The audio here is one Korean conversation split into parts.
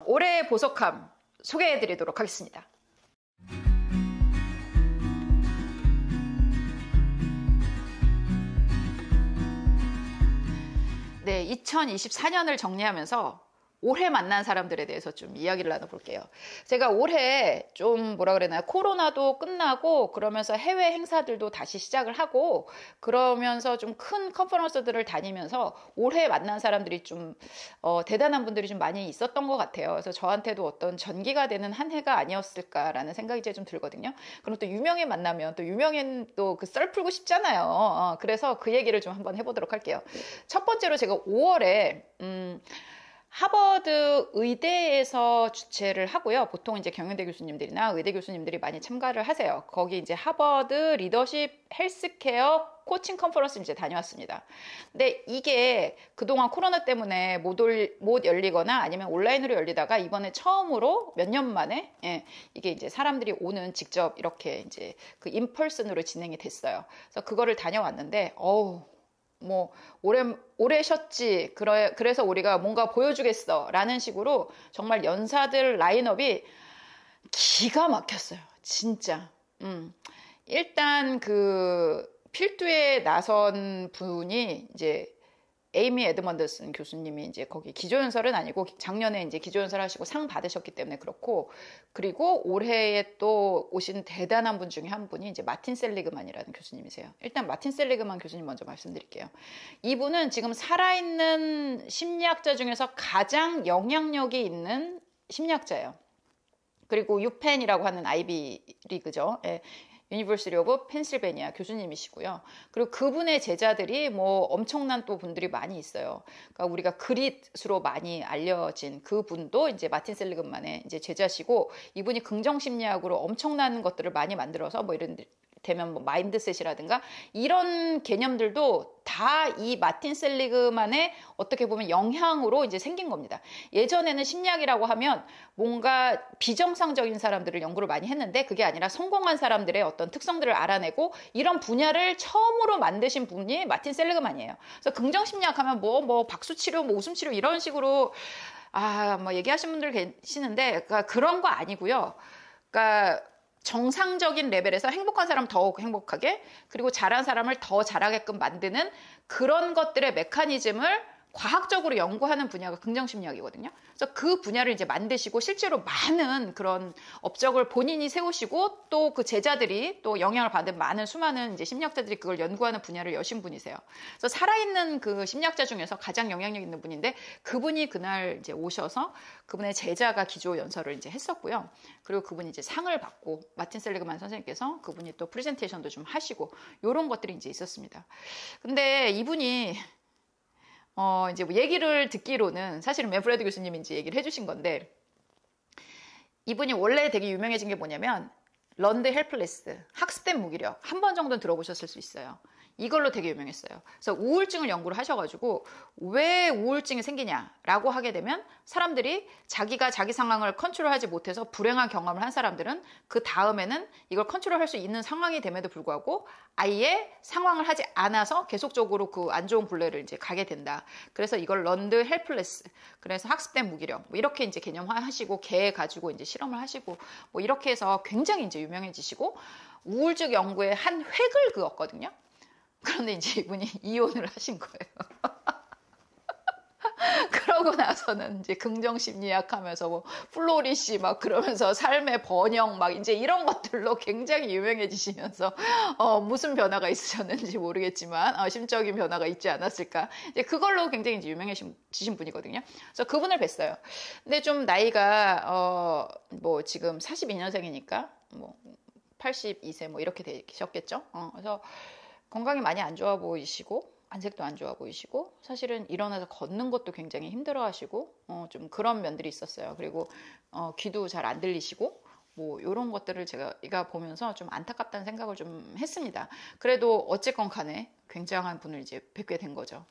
올해의 보석함 소개해 드리도록 하겠습니다. 네, 2024년을 정리하면서 올해 만난 사람들에 대해서 좀 이야기를 나눠볼게요. 제가 올해 좀 뭐라 그러나요? 코로나도 끝나고 그러면서 해외 행사들도 다시 시작을 하고 그러면서 좀 큰 컨퍼런스들을 다니면서 올해 만난 사람들이 좀 대단한 분들이 좀 많이 있었던 것 같아요. 그래서 저한테도 어떤 전기가 되는 한 해가 아니었을까라는 생각이 이제 좀 들거든요. 그럼 또 유명인 만나면 또 유명인 또 그 썰 풀고 싶잖아요. 그래서 그 얘기를 좀 한번 해보도록 할게요. 첫 번째로 제가 5월에 하버드 의대에서 주최를 하고요. 보통 이제 경영대 교수님들이나 의대 교수님들이 많이 참가를 하세요. 거기 이제 하버드 리더십 헬스케어 코칭 컨퍼런스 이제 다녀왔습니다. 근데 이게 그동안 코로나 때문에 못 열리거나 아니면 온라인으로 열리다가 이번에 처음으로 몇 년 만에 이게 이제 사람들이 오는 직접 이렇게 이제 그 인펄슨으로 진행이 됐어요. 그래서 그거를 다녀왔는데 뭐 오래 쉬었지 그래서 우리가 뭔가 보여주겠어 라는 식으로 정말 연사들 라인업이 기가 막혔어요. 진짜. 일단 그 필두에 나선 분이 이제 에이미 에드먼드슨 교수님이 이제 거기 기조연설은 아니고 작년에 이제 기조연설 하시고 상 받으셨기 때문에 그렇고, 그리고 올해에 또 오신 대단한 분 중에 한 분이 이제 마틴 셀리그만이라는 교수님이세요. 일단 마틴 셀리그만 교수님 먼저 말씀드릴게요. 이분은 지금 살아있는 심리학자 중에서 가장 영향력이 있는 심리학자예요. 그리고 유펜이라고 하는 아이비 리그죠. 유니버시티 오브 펜실베니아 교수님이시고요. 그리고 그분의 제자들이 뭐 엄청난 또 분들이 많이 있어요. 그러니까 우리가 그릿으로 많이 알려진 그 분도 이제 마틴 셀리그만의 이제 제자시고, 이분이 긍정심리학으로 엄청난 것들을 많이 만들어서 뭐 이런 되면 뭐 마인드셋이라든가 이런 개념들도 다 이 마틴 셀리그만의 어떻게 보면 영향으로 이제 생긴 겁니다. 예전에는 심리학이라고 하면 뭔가 비정상적인 사람들을 연구를 많이 했는데 그게 아니라 성공한 사람들의 어떤 특성들을 알아내고 이런 분야를 처음으로 만드신 분이 마틴 셀리그만이에요. 그래서 긍정심리학 하면 뭐 박수치료, 뭐 웃음치료 이런 식으로 뭐 얘기하시는 분들 계시는데 그러니까 그런 거 아니고요. 그러니까 정상적인 레벨에서 행복한 사람 더욱 행복하게, 그리고 잘한 사람을 더 잘하게끔 만드는 그런 것들의 메커니즘을 과학적으로 연구하는 분야가 긍정심리학이거든요. 그래서 그 분야를 이제 만드시고 실제로 많은 그런 업적을 본인이 세우시고 또 그 제자들이 또 영향을 받은 많은 수많은 이제 심리학자들이 그걸 연구하는 분야를 여신 분이세요. 그래서 살아있는 그 심리학자 중에서 가장 영향력 있는 분인데 그분이 그날 이제 오셔서 그분의 제자가 기조 연설을 이제 했었고요. 그리고 그분이 이제 상을 받고 마틴 셀리그만 선생님께서 그분이 또 프레젠테이션도 좀 하시고 이런 것들이 이제 있었습니다. 근데 이분이 이제 뭐 얘기를 듣기로는 사실은 맨프레드 교수님이 이제 얘기를 해주신 건데, 이분이 원래 되게 유명해진 게 뭐냐면 런드 헬플레스, 학습된 무기력, 한 번 정도는 들어보셨을 수 있어요. 이걸로 되게 유명했어요. 그래서 우울증을 연구를 하셔가지고 왜 우울증이 생기냐라고 하게 되면 사람들이 자기가 자기 상황을 컨트롤하지 못해서 불행한 경험을 한 사람들은 그 다음에는 이걸 컨트롤할 수 있는 상황이 됨에도 불구하고 아예 상황을 하지 않아서 계속적으로 그 안 좋은 굴레를 이제 가게 된다. 그래서 이걸 런드 헬플레스, 그래서 학습된 무기력, 뭐 이렇게 이제 개념화하시고 개 가지고 이제 실험을 하시고 뭐 이렇게 해서 굉장히 이제 유명해지시고 우울증 연구에 한 획을 그었거든요. 그런데 이제 이분이 이혼을 하신 거예요. 그러고 나서는 이제 긍정심리학 하면서 뭐 플로리시 막 그러면서 삶의 번영 막 이제 이런 것들로 굉장히 유명해지시면서 무슨 변화가 있으셨는지 모르겠지만 심적인 변화가 있지 않았을까. 이제 그걸로 굉장히 이제 유명해지신 분이거든요. 그래서 그분을 뵀어요. 근데 좀 나이가 뭐 지금 42년생이니까 뭐 82세 뭐 이렇게 되셨겠죠. 그래서 건강이 많이 안 좋아 보이시고 안색도 안 좋아 보이시고 사실은 일어나서 걷는 것도 굉장히 힘들어 하시고 좀 그런 면들이 있었어요. 그리고 귀도 잘 안 들리시고 뭐 이런 것들을 제가 보면서 좀 안타깝다는 생각을 좀 했습니다. 그래도 어쨌건 간에 굉장한 분을 이제 뵙게 된 거죠.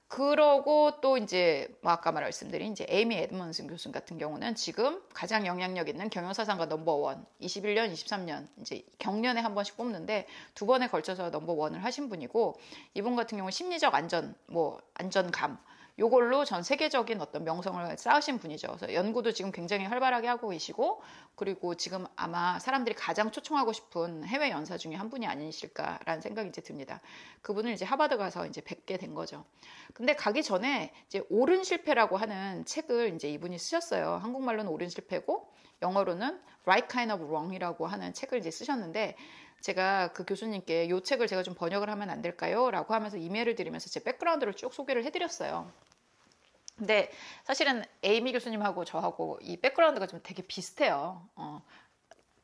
그러고 또 이제 뭐 아까 말씀드린 이제 에이미 에드먼슨 교수 같은 경우는 지금 가장 영향력 있는 경영사상가 넘버원 21년, 23년 이제 경년에 한 번씩 뽑는데 두 번에 걸쳐서 넘버원을 하신 분이고, 이분 같은 경우는 심리적 안전감 요걸로 전 세계적인 어떤 명성을 쌓으신 분이죠. 그래서 연구도 지금 굉장히 활발하게 하고 계시고, 그리고 지금 아마 사람들이 가장 초청하고 싶은 해외 연사 중에 한 분이 아니실까라는 생각이 이제 듭니다. 그분을 이제 하버드 가서 이제 뵙게 된 거죠. 근데 가기 전에 이제 옳은 실패라고 하는 책을 이제 이분이 쓰셨어요. 한국말로는 옳은 실패고, 영어로는 Right Kind of Wrong이라고 하는 책을 이제 쓰셨는데, 제가 그 교수님께 이 책을 제가 좀 번역을 하면 안 될까요? 라고 하면서 이메일을 드리면서 제 백그라운드를 쭉 소개를 해드렸어요. 근데 사실은 에이미 교수님하고 저하고 이 백그라운드가 좀 되게 비슷해요.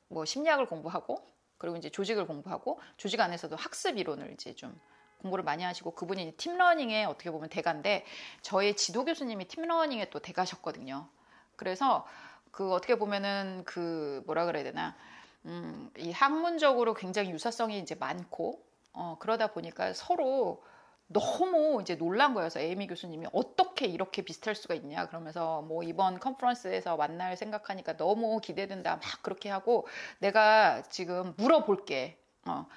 뭐 심리학을 공부하고, 그리고 이제 조직을 공부하고, 조직 안에서도 학습 이론을 이제 좀 공부를 많이 하시고, 그분이 팀러닝의 어떻게 보면 대가인데, 저의 지도 교수님이 팀러닝의 또 대가셨거든요. 그래서 그 어떻게 보면은 그 뭐라 그래야 되나, 이 학문적으로 굉장히 유사성이 이제 많고, 그러다 보니까 서로 너무 이제 놀란 거여서 에이미 교수님이 어떻게 이렇게 비슷할 수가 있냐 그러면서 뭐 이번 컨퍼런스에서 만날 생각하니까 너무 기대된다 막 그렇게 하고, 내가 지금 물어볼게.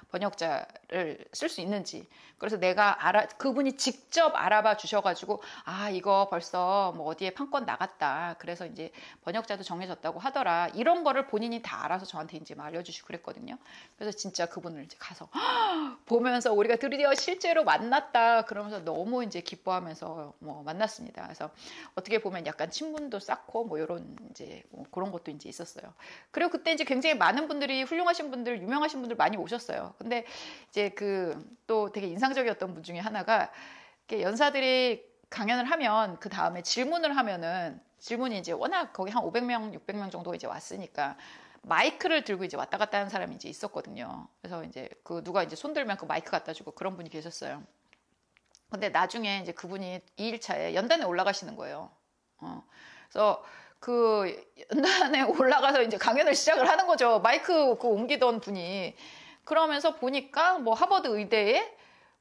번역자를 쓸 수 있는지. 그래서 내가 그분이 직접 알아봐 주셔가지고, 아, 이거 벌써 뭐 어디에 판권 나갔다. 그래서 이제 번역자도 정해졌다고 하더라. 이런 거를 본인이 다 알아서 저한테 이제 막 알려주시고 그랬거든요. 그래서 진짜 그분을 이제 가서 보면서 우리가 드디어 실제로 만났다. 그러면서 너무 이제 기뻐하면서 뭐 만났습니다. 그래서 어떻게 보면 약간 친분도 쌓고 뭐 이런 이제 뭐 그런 것도 이제 있었어요. 그리고 그때 이제 굉장히 많은 분들이 훌륭하신 분들, 유명하신 분들 많이 오셨어요. 근데 이제 그 또 되게 인상적이었던 분 중에 하나가, 연사들이 강연을 하면 그 다음에 질문을 하면은, 질문이 이제 워낙 거기 한 500명, 600명 정도 이제 왔으니까 마이크를 들고 이제 왔다 갔다 하는 사람이 이제 있었거든요. 그래서 이제 그 누가 이제 손 들면 그 마이크 갖다 주고 그런 분이 계셨어요. 근데 나중에 이제 그분이 2일차에 연단에 올라가시는 거예요. 그래서 그 연단에 올라가서 이제 강연을 시작을 하는 거죠. 마이크 그 옮기던 분이. 그러면서 보니까 뭐 하버드 의대에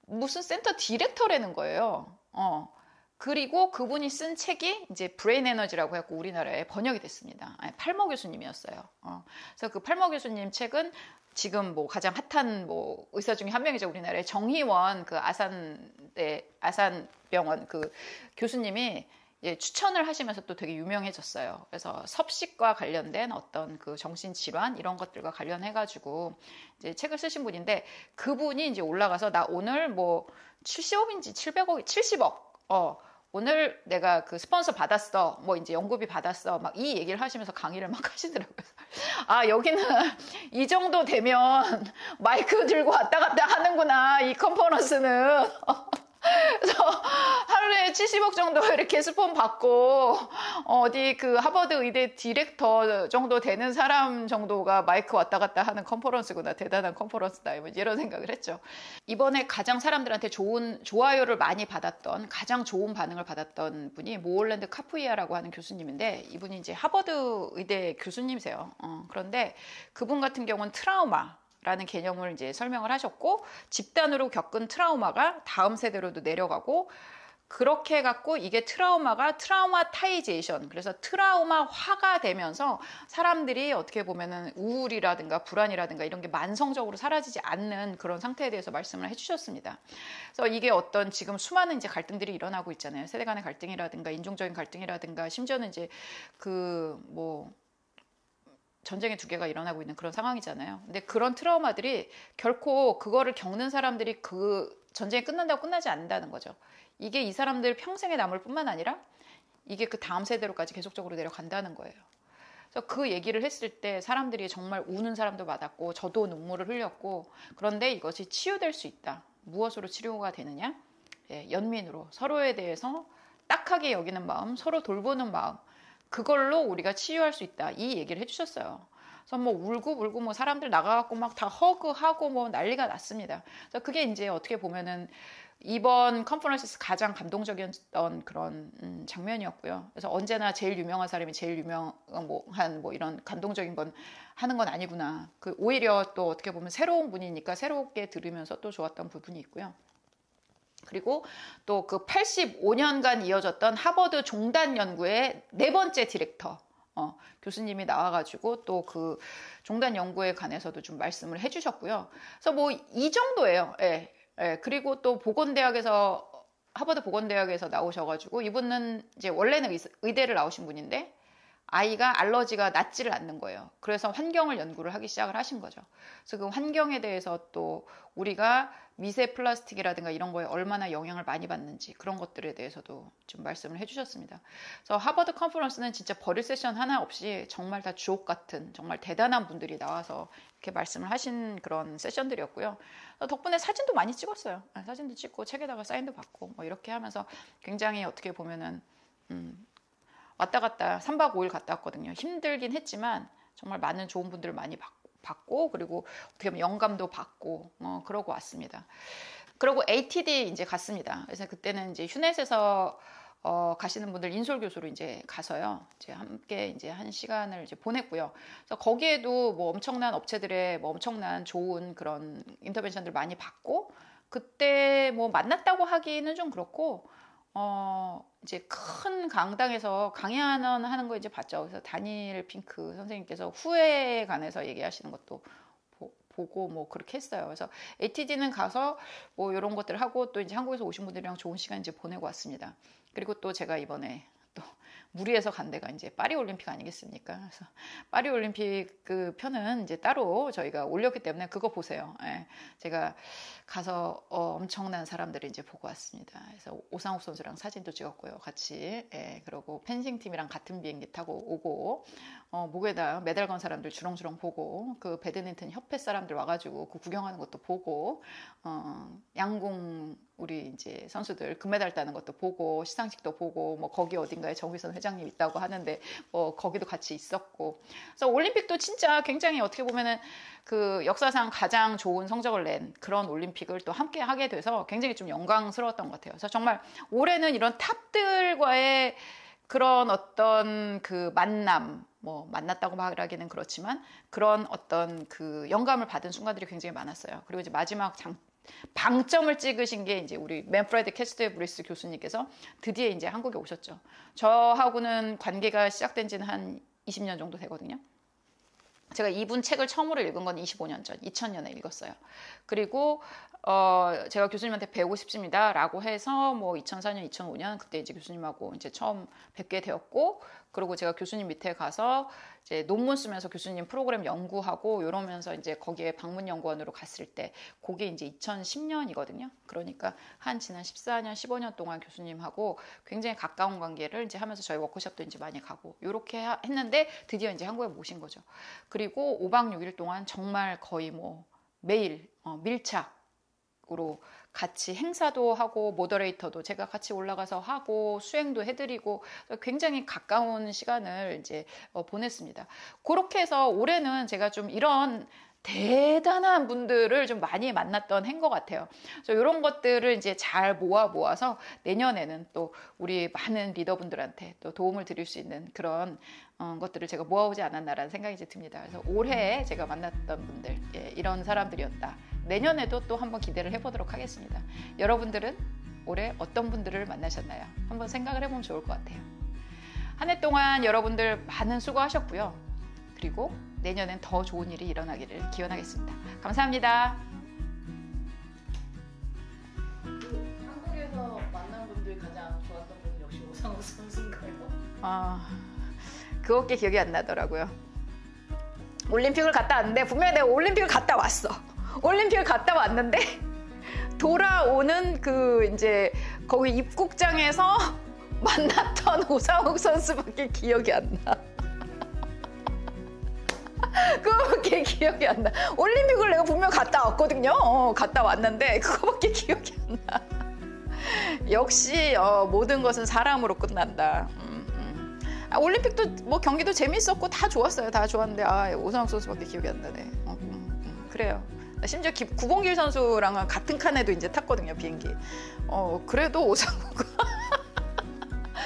무슨 센터 디렉터라는 거예요. 그리고 그분이 쓴 책이 이제 브레인 에너지라고 해갖고 우리나라에 번역이 됐습니다. 팔머 교수님이었어요. 그래서 그 팔머 교수님 책은 지금 뭐 가장 핫한 뭐 의사 중에 한 명이죠. 우리나라에 정희원 그 아산병원 그 교수님이 추천을 하시면서 또 되게 유명해졌어요. 그래서 섭식과 관련된 어떤 그 정신질환 이런 것들과 관련해가지고 이제 책을 쓰신 분인데, 그분이 이제 올라가서 나 오늘 뭐 70억인지 700억, 70억, 오늘 내가 그 스폰서 받았어. 뭐 이제 연구비 받았어. 막 이 얘기를 하시면서 강의를 막 하시더라고요. 아, 여기는 이 정도 되면 마이크 들고 왔다 갔다 하는구나. 이 컨퍼런스는. 그래서 하루에 70억 정도 이렇게 스폰 받고 어디 그 하버드 의대 디렉터 정도 되는 사람 정도가 마이크 왔다 갔다 하는 컨퍼런스구나. 대단한 컨퍼런스다. 이런 생각을 했죠. 이번에 가장 사람들한테 좋아요를 많이 받았던, 가장 좋은 반응을 받았던 분이 모올랜드 카프이아라고 하는 교수님인데, 이분이 이제 하버드 의대 교수님이세요. 그런데 그분 같은 경우는 트라우마라는 개념을 이제 설명을 하셨고, 집단으로 겪은 트라우마가 다음 세대로도 내려가고, 그렇게 해갖고 이게 트라우마가 트라우마타이제이션, 그래서 트라우마화가 되면서 사람들이 어떻게 보면은 우울이라든가 불안이라든가 이런 게 만성적으로 사라지지 않는 그런 상태에 대해서 말씀을 해주셨습니다. 그래서 이게 어떤 지금 수많은 이제 갈등들이 일어나고 있잖아요. 세대 간의 갈등이라든가 인종적인 갈등이라든가, 심지어는 이제 그 뭐 전쟁의 두 개가 일어나고 있는 그런 상황이잖아요. 근데 그런 트라우마들이 결코 그거를 겪는 사람들이 그 전쟁이 끝난다고 끝나지 않는다는 거죠. 이게 이 사람들 평생에 남을 뿐만 아니라 이게 그 다음 세대로까지 계속적으로 내려간다는 거예요. 그래서 그 얘기를 했을 때 사람들이 정말 우는 사람도 많았고, 저도 눈물을 흘렸고, 그런데 이것이 치유될 수 있다. 무엇으로 치료가 되느냐? 연민으로 서로에 대해서 딱하게 여기는 마음, 서로 돌보는 마음, 그걸로 우리가 치유할 수 있다. 이 얘기를 해주셨어요. 그래서 뭐 울고 뭐 사람들 나가갖고 막 다 허그하고 뭐 난리가 났습니다. 그래서 그게 이제 어떻게 보면은 이번 컨퍼런스에서 가장 감동적이었던 그런 장면이었고요. 그래서 언제나 제일 유명한 사람이 제일 유명한 뭐 이런 감동적인 건 하는 건 아니구나. 그 오히려 또 어떻게 보면 새로운 분이니까 새롭게 들으면서 또 좋았던 부분이 있고요. 그리고 또 그 85년간 이어졌던 하버드 종단 연구의 네 번째 디렉터 교수님이 나와가지고 또 그 종단 연구에 관해서도 좀 말씀을 해주셨고요. 그래서 뭐 이 정도예요. 그리고 또 보건대학에서 하버드 보건대학에서 나오셔가지고 이분은 이제 원래는 의대를 나오신 분인데 아이가 알러지가 낫지를 않는 거예요. 그래서 환경을 연구를 하기 시작을 하신 거죠. 그래서 그 환경에 대해서 또 우리가 미세 플라스틱이라든가 이런 거에 얼마나 영향을 많이 받는지 그런 것들에 대해서도 좀 말씀을 해주셨습니다. 그래서 하버드 컨퍼런스는 진짜 버릴 세션 하나 없이 정말 다 주옥 같은 정말 대단한 분들이 나와서 이렇게 말씀을 하신 그런 세션들이었고요. 덕분에 사진도 많이 찍었어요. 사진도 찍고 책에다가 사인도 받고 뭐 이렇게 하면서 굉장히 어떻게 보면은 왔다 갔다 3박 5일 갔다 왔거든요. 힘들긴 했지만 정말 많은 좋은 분들을 많이 받고 그리고 어떻게 보면 영감도 받고 그러고 왔습니다. 그리고 ATD 이제 갔습니다. 그래서 그때는 이제 휴넷에서 가시는 분들 인솔 교수로 이제 가서요. 이제 함께 이제 한 시간을 이제 보냈고요. 그래서 거기에도 뭐 엄청난 업체들의 뭐 엄청난 좋은 그런 인터벤션들 많이 받고 그때 뭐 만났다고 하기는 좀 그렇고 이제 큰 강당에서 강연하는 거 이제 봤죠. 그래서 다니엘 핑크 선생님께서 후회에 관해서 얘기하시는 것도 보고 뭐 그렇게 했어요. 그래서 ATD는 가서 뭐 이런 것들을 하고 또 이제 한국에서 오신 분들이랑 좋은 시간 이제 보내고 왔습니다. 그리고 또 제가 이번에 또 무리해서 간 데가 이제 파리 올림픽 아니겠습니까? 그래서 파리 올림픽 그 편은 이제 따로 저희가 올렸기 때문에 그거 보세요. 예, 제가 가서 엄청난 사람들을 이제 보고 왔습니다. 그래서 오상욱 선수랑 사진도 찍었고요, 같이. 예, 그리고 펜싱 팀이랑 같은 비행기 타고 오고 목에다 메달 건 사람들 주렁주렁 보고 그 배드민턴 협회 사람들 와가지고 그 구경하는 것도 보고 양궁 우리 이제 선수들 금메달 따는 것도 보고 시상식도 보고 뭐 거기 어딘가에 정휘선 회장님 있다고 하는데 뭐 거기도 같이 있었고 그래서 올림픽도 진짜 굉장히 어떻게 보면은 그 역사상 가장 좋은 성적을 낸 그런 올림픽을 또 함께 하게 돼서 굉장히 좀 영광스러웠던 것 같아요. 그래서 정말 올해는 이런 탑들과의 그런 어떤 그 만남 뭐 만났다고 말하기는 그렇지만 그런 어떤 그 영감을 받은 순간들이 굉장히 많았어요. 그리고 이제 마지막 방점을 찍으신 게 이제 우리 맨프레드 캐스터브리스 교수님께서 드디어 이제 한국에 오셨죠. 저하고는 관계가 시작된 지는 한 20년 정도 되거든요. 제가 이분 책을 처음으로 읽은 건 25년 전, 2000년에 읽었어요. 그리고 제가 교수님한테 배우고 싶습니다 라고 해서 뭐 2004년, 2005년 그때 이제 교수님하고 이제 처음 뵙게 되었고 그리고 제가 교수님 밑에 가서 이제 논문 쓰면서 교수님 프로그램 연구하고 이러면서 이제 거기에 방문연구원으로 갔을 때 그게 이제 2010년이거든요. 그러니까 한 지난 14년, 15년 동안 교수님하고 굉장히 가까운 관계를 이제 하면서 저희 워크숍도 이제 많이 가고 이렇게 했는데 드디어 이제 한국에 모신 거죠. 그리고 5박 6일 동안 정말 거의 뭐 매일 밀착으로 같이 행사도 하고 모더레이터도 제가 같이 올라가서 하고 수행도 해드리고 굉장히 가까운 시간을 이제 보냈습니다. 그렇게 해서 올해는 제가 좀 이런 대단한 분들을 좀 많이 만났던 해인 것 같아요. 그래서 이런 것들을 이제 잘 모아서 내년에는 또 우리 많은 리더분들한테 또 도움을 드릴 수 있는 그런 것들을 제가 모아오지 않았나라는 생각이 이제 듭니다. 그래서 올해 제가 만났던 분들 이런 사람들이었다. 내년에도 또 한번 기대를 해보도록 하겠습니다. 여러분들은 올해 어떤 분들을 만나셨나요? 한번 생각을 해보면 좋을 것 같아요. 한 해 동안 여러분들 많은 수고하셨고요. 그리고 내년엔 더 좋은 일이 일어나기를 기원하겠습니다. 감사합니다. 한국에서 만난 분들 가장 좋았던 분은 역시 오상욱 선수인가요? 그것께 기억이 안 나더라고요. 올림픽을 갔다 왔는데 분명히 내가 올림픽을 갔다 왔어. 올림픽을 갔다 왔는데 돌아오는 그 이제 거기 입국장에서 만났던 오상욱 선수밖에 기억이 안 나. 그거밖에 기억이 안 나. 올림픽을 내가 분명 갔다 왔거든요. 갔다 왔는데 그거밖에 기억이 안 나. 역시 모든 것은 사람으로 끝난다. 올림픽도 뭐 경기도 재밌었고 다 좋았어요. 다 좋았는데 오상욱 선수밖에 기억이 안 나네. 그래요. 심지어 구봉길 선수랑은 같은 칸에도 이제 탔거든요, 비행기. 그래도 오상욱은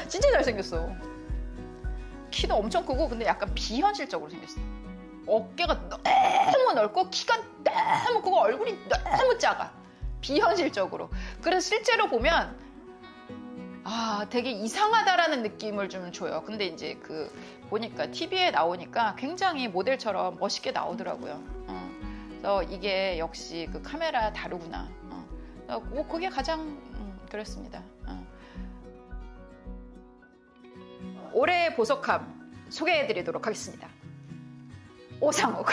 진짜 잘생겼어. 키도 엄청 크고 근데 약간 비현실적으로 생겼어. 어깨가 너무 넓고 키가 너무 크고 얼굴이 너무 작아. 비현실적으로. 그래서 실제로 보면 되게 이상하다라는 느낌을 좀 줘요. 근데 이제 보니까 TV에 나오니까 굉장히 모델처럼 멋있게 나오더라고요. 그래서 이게 역시 그 카메라 다르구나. 그게 가장 그랬습니다. 올해의 보석함 소개해드리도록 하겠습니다. 오상욱.